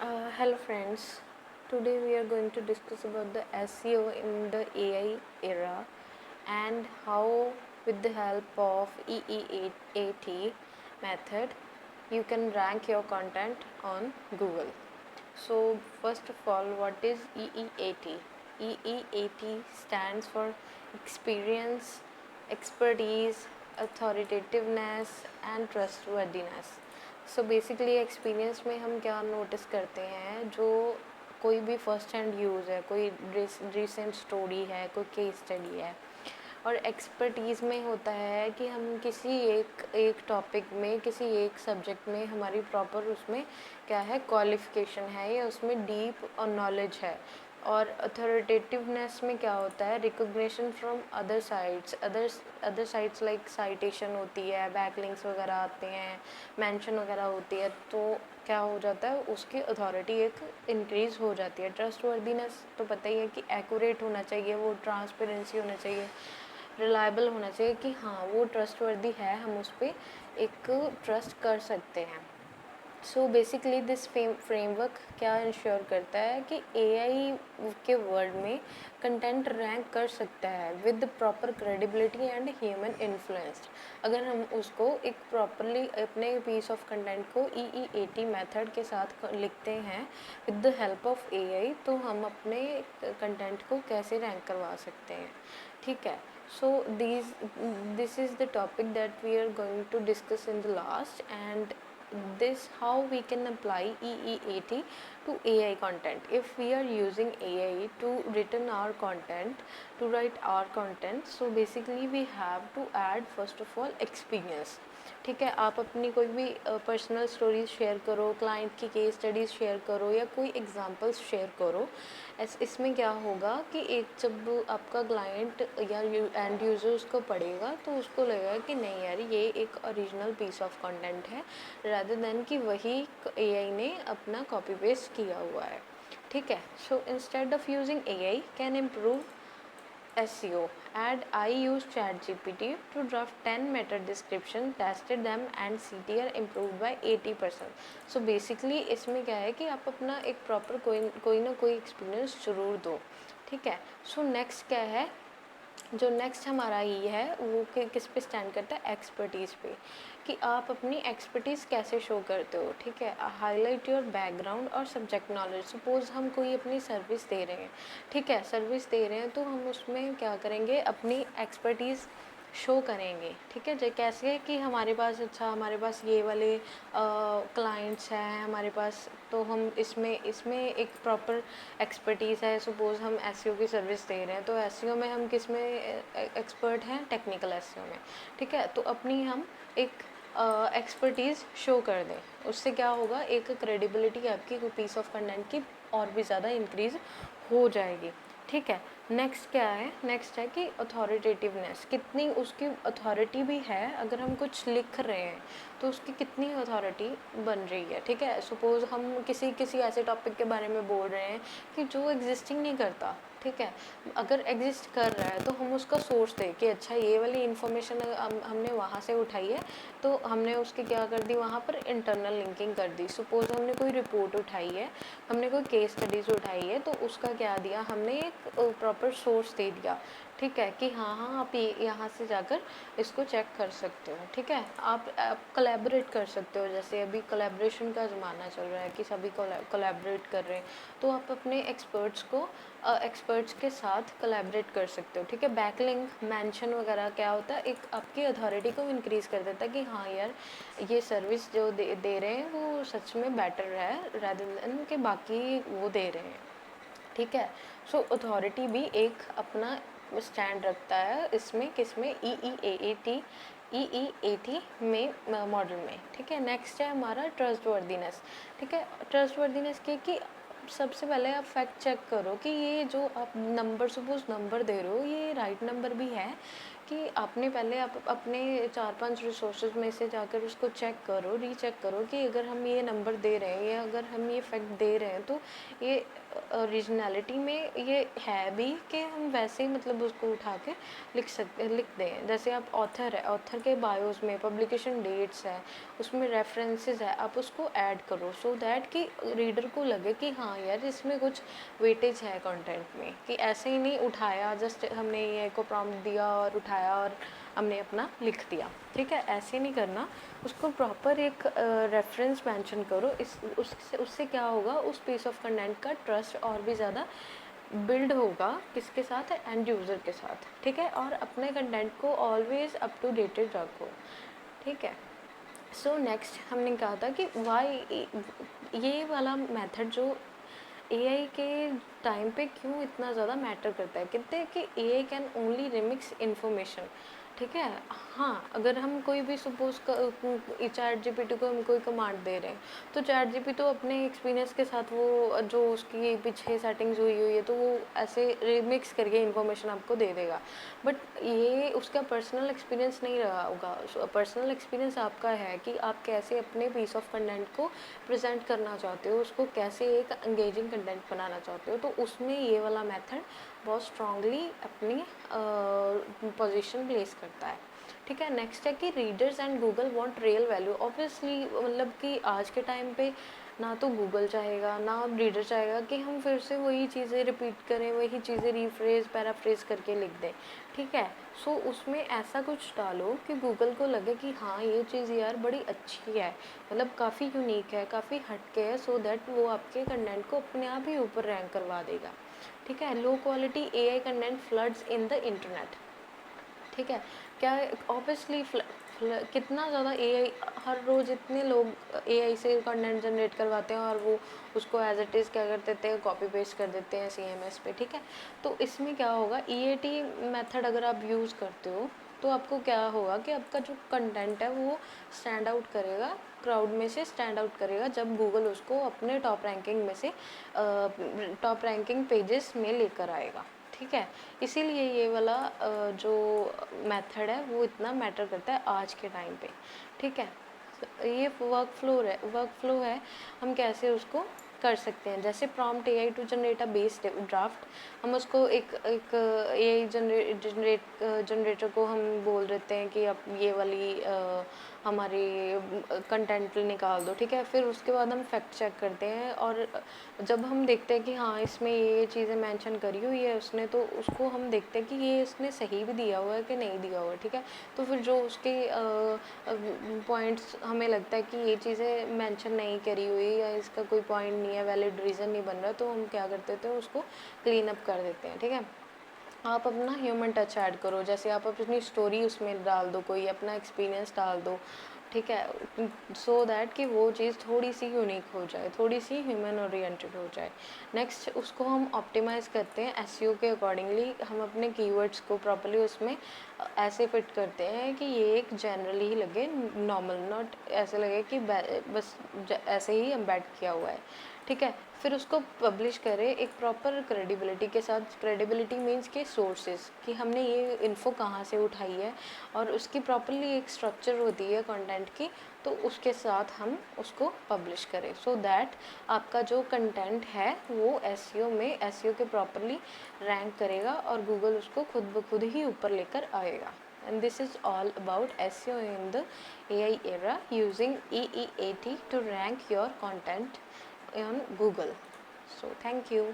Hello friends, today we are going to discuss about the SEO in the AI era and how with the help of EEAT method you can rank your content on Google. So first of all, what is EEAT? EEAT stands for experience, expertise, authoritativeness and trustworthiness. So basically experience में हम क्या notice करते हैं, जो कोई भी first hand use है, कोई रिसेंट स्टोरी है, कोई केस स्टडी है। और एक्सपर्टीज़ में होता है कि हम किसी एक टॉपिक में, किसी एक सब्जेक्ट में हमारी प्रॉपर उसमें क्या है, क्वालिफ़िकेशन है या उसमें डीप और नॉलेज है। और अथॉरिटेटिवनेस में क्या होता है, recognition from other sites, other sites like citation होती है, बैकलिंक्स वगैरह आते हैं, मेंशन वगैरह होती है, तो क्या हो जाता है, उसकी अथॉरिटी एक इंक्रीज़ हो जाती है। ट्रस्टवर्दीनेस तो पता ही है कि एक्यूरेट होना चाहिए, वो ट्रांसपेरेंसी होना चाहिए, रिलायबल होना चाहिए कि हाँ वो ट्रस्टवर्दी है, हम उस पर एक ट्रस्ट कर सकते हैं। सो बेसिकली दिस फ्रेमवर्क क्या इंश्योर करता है कि एआई के वर्ड में कंटेंट रैंक कर सकता है with proper credibility and human influenced. अगर हम उसको एक प्रॉपरली अपने पीस ऑफ कंटेंट को EEAT मेथड के साथ लिखते हैं with the help of AI, तो हम अपने कंटेंट को कैसे रैंक करवा सकते हैं। ठीक है, so this is the topic that we are going to discuss in the last, and this how we can apply EEAT to AI content. If we are using AI to written our content, to write our content, so basically we have to add first of all experience. ठीक है, आप अपनी कोई भी personal stories share करो, client की case studies share करो या कोई एग्जांपल्स शेयर करो। इसमें क्या होगा कि एक जब आपका क्लाइंट या एंड यूज़र उसको पढ़ेगा तो उसको लगेगा कि नहीं यार, ये एक ओरिजिनल पीस ऑफ कंटेंट है, रादर देन कि वही एआई ने अपना कॉपी पेस्ट किया हुआ है। ठीक है, so instead of using AI can improve SEO, and I use ChatGPT to draft 10 meta description, tested them and CTR improved by 80%. So basically इसमें क्या है कि आप अपना एक प्रॉपर कोई ना कोई एक्सपीरियंस ज़रूर दो। ठीक है, सो नेक्स्ट क्या है, जो नेक्स्ट हमारा ये है वो किस पे स्टैंड करता है, एक्सपर्टीज़ पे, कि आप अपनी एक्सपर्टीज़ कैसे शो करते हो। ठीक है, हाईलाइट योर बैकग्राउंड और सब्जेक्ट नॉलेज। सपोज़ हम कोई अपनी सर्विस दे रहे हैं, ठीक है, सर्विस दे रहे हैं तो हम उसमें क्या करेंगे, अपनी एक्सपर्टीज़ शो करेंगे। ठीक है, जो कैसे कि हमारे पास हमारे पास ये वाले क्लाइंट्स हैं हमारे पास, तो हम इसमें इसमें एक प्रॉपर एक्सपर्टीज़ है। सपोज़ हम एसईओ की सर्विस दे रहे हैं, तो एसईओ में हम किस में एक्सपर्ट हैं, टेक्निकल एसईओ में। ठीक है, तो अपनी हम एक एक्सपर्टीज़ शो कर दें, उससे क्या होगा, एक क्रेडिबिलिटी आपकी पीस ऑफ कंटेंट की और भी ज़्यादा इंक्रीज़ हो जाएगी। ठीक है, नेक्स्ट क्या है, नेक्स्ट है कि अथॉरिटेटिवनेस, कितनी उसकी अथॉरिटी भी है। अगर हम कुछ लिख रहे हैं तो उसकी कितनी अथॉरिटी बन रही है। ठीक है, सपोज़ हम किसी ऐसे टॉपिक के बारे में बोल रहे हैं कि जो एग्जिस्टिंग नहीं करता। ठीक है, अगर एग्जिस्ट कर रहा है तो हम उसका सोर्स दें कि अच्छा ये वाली इन्फॉर्मेशन हमने वहाँ से उठाई है, तो हमने उसकी क्या कर दी, वहाँ पर इंटरनल लिंकिंग कर दी। सपोज़ हमने कोई रिपोर्ट उठाई है, हमने कोई केस स्टडीज़ उठाई है, तो उसका क्या दिया, हमने एक प्रॉपर सोर्स दे दिया। ठीक है, कि हाँ हाँ आप ये यहाँ से जाकर इसको चेक कर सकते हो। ठीक है, आप कोलैबोरेट कर सकते हो, जैसे अभी कोलैबोरेशन का ज़माना चल रहा है कि सभी कोलैबोरेट कर रहे हैं, तो आप अपने एक्सपर्ट्स के साथ कोलैबोरेट कर सकते हो। ठीक है, बैकलिंक मेंशन वगैरह क्या होता है, एक आपकी अथॉरिटी को इंक्रीज़ कर देता है कि हाँ यार, ये सर्विस जो दे रहे हैं वो सच में बेटर है रादर देन के बाकी वो दे रहे हैं। ठीक है, सो अथॉरिटी भी एक अपना स्टैंड रखता है इसमें, किसमें, EEAT में मॉडल में। ठीक है, नेक्स्ट है हमारा ट्रस्टवर्दीनेस। ठीक है, ट्रस्टवर्दीनेस की कि सबसे पहले आप फैक्ट चेक करो कि ये जो आप नंबर, सपोज नंबर दे रहे हो, ये राइट नंबर भी है कि आपने पहले आप अपने 4-5 रिसोर्सेज में से जाकर उसको चेक करो, रीचेक करो कि अगर हम ये नंबर दे रहे हैं या अगर हम ये फैक्ट दे रहे हैं तो ये ओरिजिनलिटी में ये है भी कि हम वैसे ही मतलब उसको उठा के लिख दें। जैसे आप ऑथर है, ऑथर के बायोस में पब्लिकेशन डेट्स है, उसमें रेफरेंसेस है, आप उसको ऐड करो सो दैट कि रीडर को लगे कि हाँ यार इसमें कुछ वेटेज है कंटेंट में, कि ऐसे ही नहीं उठाया जस्ट हमने ये को प्रॉम्प्ट दिया और उठाया और हमने अपना लिख दिया। ठीक है, ऐसे नहीं करना, उसको प्रॉपर एक रेफरेंस मेंशन करो। उससे क्या होगा, उस पीस ऑफ कंटेंट का ट्रस्ट और भी ज़्यादा बिल्ड होगा। किसके साथ? एंड यूज़र के साथ। ठीक है, और अपने कंटेंट को ऑलवेज अप टू डेटेड रखो। ठीक है, सो नेक्स्ट हमने कहा था कि वाई ये वाला मेथड जो एआई के टाइम पे क्यों इतना ज़्यादा मैटर करता है। कहते हैं कि AI can only remix information. ठीक है, हाँ, अगर हम कोई भी सपोज चैट जीपीटी को हम कोई कमांड दे रहे हैं तो चैट जीपी तो अपने एक्सपीरियंस के साथ वो जो उसकी पीछे सेटिंग्स हुई हुई है तो वो ऐसे रिमिक्स करके इन्फॉर्मेशन आपको दे देगा। बट ये उसका पर्सनल एक्सपीरियंस नहीं रहा होगा। पर्सनल एक्सपीरियंस आपका है कि आप कैसे अपने पीस ऑफ कंटेंट को प्रेजेंट करना चाहते हो, उसको कैसे एक एंगेजिंग कंटेंट बनाना चाहते हो, तो उसमें ये वाला मेथड बहुत स्ट्रांगली अपनी पोजीशन प्लेस करता है। ठीक है, नेक्स्ट है कि readers and Google want real value. Obviously मतलब कि आज के टाइम पे ना तो गूगल चाहेगा ना रीडर चाहेगा कि हम फिर से वही चीज़ें रिपीट करें, वही चीज़ें रीफ्रेज पैराफ्रेज करके लिख दें। ठीक है, सो उसमें ऐसा कुछ डालो कि गूगल को लगे कि हाँ ये चीज़ यार बड़ी अच्छी है, मतलब काफ़ी यूनिक है, काफ़ी हटके है, सो दैट वो आपके कंटेंट को अपने आप ही ऊपर रैंक करवा देगा। ठीक है, low quality AI content floods in the internet. ठीक है, क्या ऑब्वियसली कितना ज़्यादा एआई, हर रोज़ इतने लोग एआई से कंटेंट जनरेट करवाते हैं और वो उसको एज इट इज़ क्या कर देते हैं, कॉपी पेस्ट कर देते हैं सीएमएस पे। ठीक है, तो इसमें क्या होगा, ईएटी मेथड अगर आप यूज़ करते हो तो आपको क्या होगा कि आपका जो कंटेंट है वो स्टैंड आउट करेगा, क्राउड में से स्टैंड आउट करेगा जब गूगल उसको अपने टॉप रैंकिंग में से टॉप रैंकिंग पेजेस में लेकर आएगा। ठीक है, इसीलिए ये वाला जो मेथड है वो इतना मैटर करता है आज के टाइम पे। ठीक है, ये वर्क फ्लो है, हम कैसे उसको कर सकते हैं। जैसे prompt AI to generate a base draft, हम उसको एक एआई जनरेटर को हम बोल देते हैं कि अब ये वाली हमारी कंटेंट निकाल दो। ठीक है, फिर उसके बाद हम फैक्ट चेक करते हैं और जब हम देखते हैं कि हाँ इसमें ये चीज़ें मेंशन करी हुई है उसने, तो उसको हम देखते हैं कि ये इसने सही भी दिया हुआ है कि नहीं दिया हुआ है। ठीक है, तो फिर जो उसके पॉइंट्स हमें लगता है कि ये चीज़ें मेंशन नहीं करी हुई या इसका कोई पॉइंट नहीं है, वैलिड रीज़न नहीं बन रहा, तो हम क्या कर देते हैं, उसको क्लीन अप कर देते हैं। ठीक है, आप अपना ह्यूमन टच ऐड करो, जैसे आप अपनी स्टोरी उसमें डाल दो, कोई अपना एक्सपीरियंस डाल दो। ठीक है, सो दैट कि वो चीज़ थोड़ी सी यूनिक हो जाए, थोड़ी सी ह्यूमन ओरिएंटेड हो जाए। नेक्स्ट उसको हम ऑप्टिमाइज़ करते हैं एसईओ के अकॉर्डिंगली, हम अपने कीवर्ड्स को प्रॉपर्ली उसमें ऐसे फिट करते हैं कि ये एक जनरली ही लगे, नॉर्मल, नॉट ऐसे लगे कि बस ऐसे ही एम्बेड किया हुआ है। ठीक है, फिर उसको पब्लिश करें एक प्रॉपर क्रेडिबिलिटी के साथ। क्रेडिबिलिटी मीन्स के सोर्सेज, कि हमने ये इन्फो कहाँ से उठाई है, और उसकी प्रॉपरली एक स्ट्रक्चर होती है कंटेंट की, तो उसके साथ हम उसको पब्लिश करें सो दैट आपका जो कंटेंट है वो एसईओ में एसईओ के प्रॉपरली रैंक करेगा और गूगल उसको खुद ब खुद ही ऊपर लेकर आएगा। And this is all about SEO in the AI era using EEAT to rank your content on Google. So thank you.